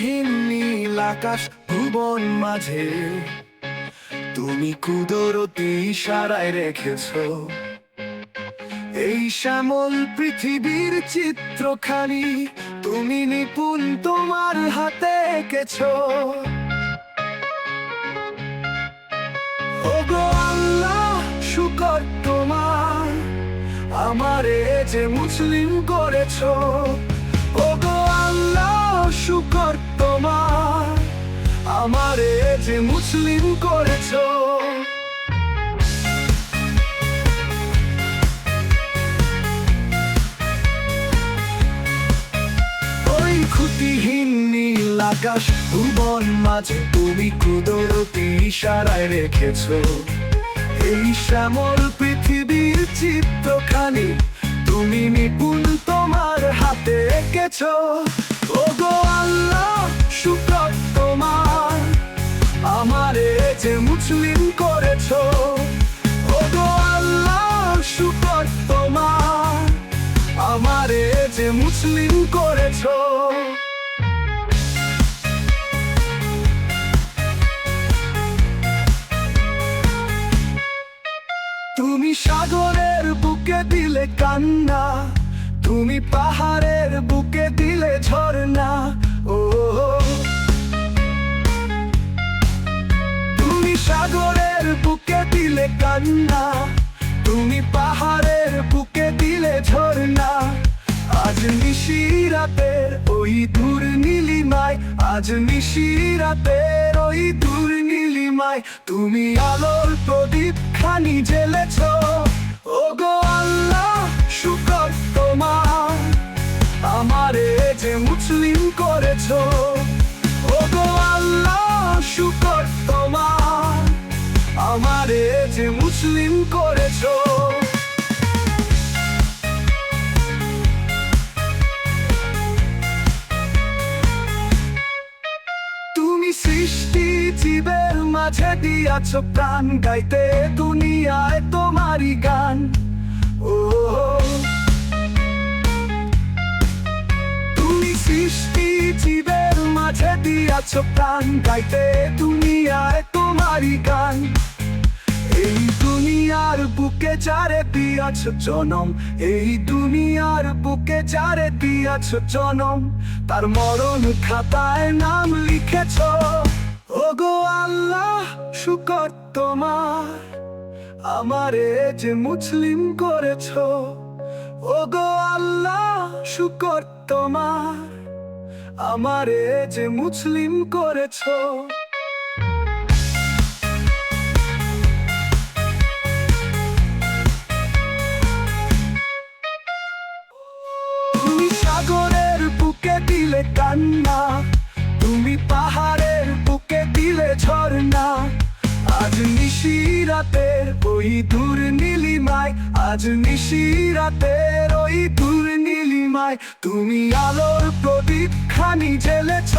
ত্রুটিহীন নীল আকাশ ভুবন মাঝে তুমি কুদরতি ইশারায় রেখেছ এই শ্যামল পৃথিবীর চিত্রখানি তুমি নিপুণ তোমার হাতে এঁকেছ। ওগো আল্লাহ শুকর তোমার আমারে যে মুসলিম করেছ। ওগো আল্লাহ শুকর তোমার আমারে যে মুসলিম করেছ। ওই খুঁটিহীন নীল আকাশ ভুবন মাঝে তুমি কুদরতি ইশারায় রেখেছ এই শ্যামল পৃথিবীর চিত্রখানি তুমি নিপুণ তোমার হাতে এঁকেছ। ওগো আল্লাহ শুকর তোমার আমারে যে মুসলিম করেছ। ওগো আল্লাহ শুকর তোমার আমারে যে মুসলিম করেছ। তুমি সাগরের বুকে দিলে কান্না তুমি পাহাড়ের বুকে দিলে ঝর্ণা। ও তুমি সাগরের বুকে দিলে কান্না তুমি পাহাড়ের বুকে দিলে ঝর্ণা। আজ নিশিরাতের ওই দূর নীলিমায় আজ নিশিরাতের ওই দূর নীলিমায় তুমি আলোর প্রদীপ খানি জ্বেলেছ। ওগো আল্লাহ শুকর তোমার আমারে যে মুসলিম করেছ। ওগো আল্লাহ শুকর তোমার আমারে যে মুসলিম করেছ। তুমি সৃষ্টি জীবের মাঝে দিয়াছ প্রাণ গাইতে দুনিয়ায় তোমারই গান। ও তুমি সৃষ্টি জীবের মাঝে দিয়াছ প্রাণ গাইতে দুনিয়ায় তোমারই গান। এই দুনিয়ার বুকে যারে দিয়াছ জনম এই দুনিয়ার বুকে যারে দিয়াছ জনম তার মরণ খাতায় নাম লিখেছ। ওগো আল্লাহ শুকর তোমার আমারে যে মুসলিম করেছ। ওগো আল্লাহ শুকর তোমার আমারে যে মুসলিম করেছ। তুমি সাগরের বুকে দিলে কান্না তুমি পাহাড়ের বুকে দিলে ঝর্ণা। আজ নিশিরাতের ওই দূর নীলিমায় আজ নিশিরাতের ওই দূর নীলিমায় তুমি আলোর প্রদীপ খানি জ্বেলেছ।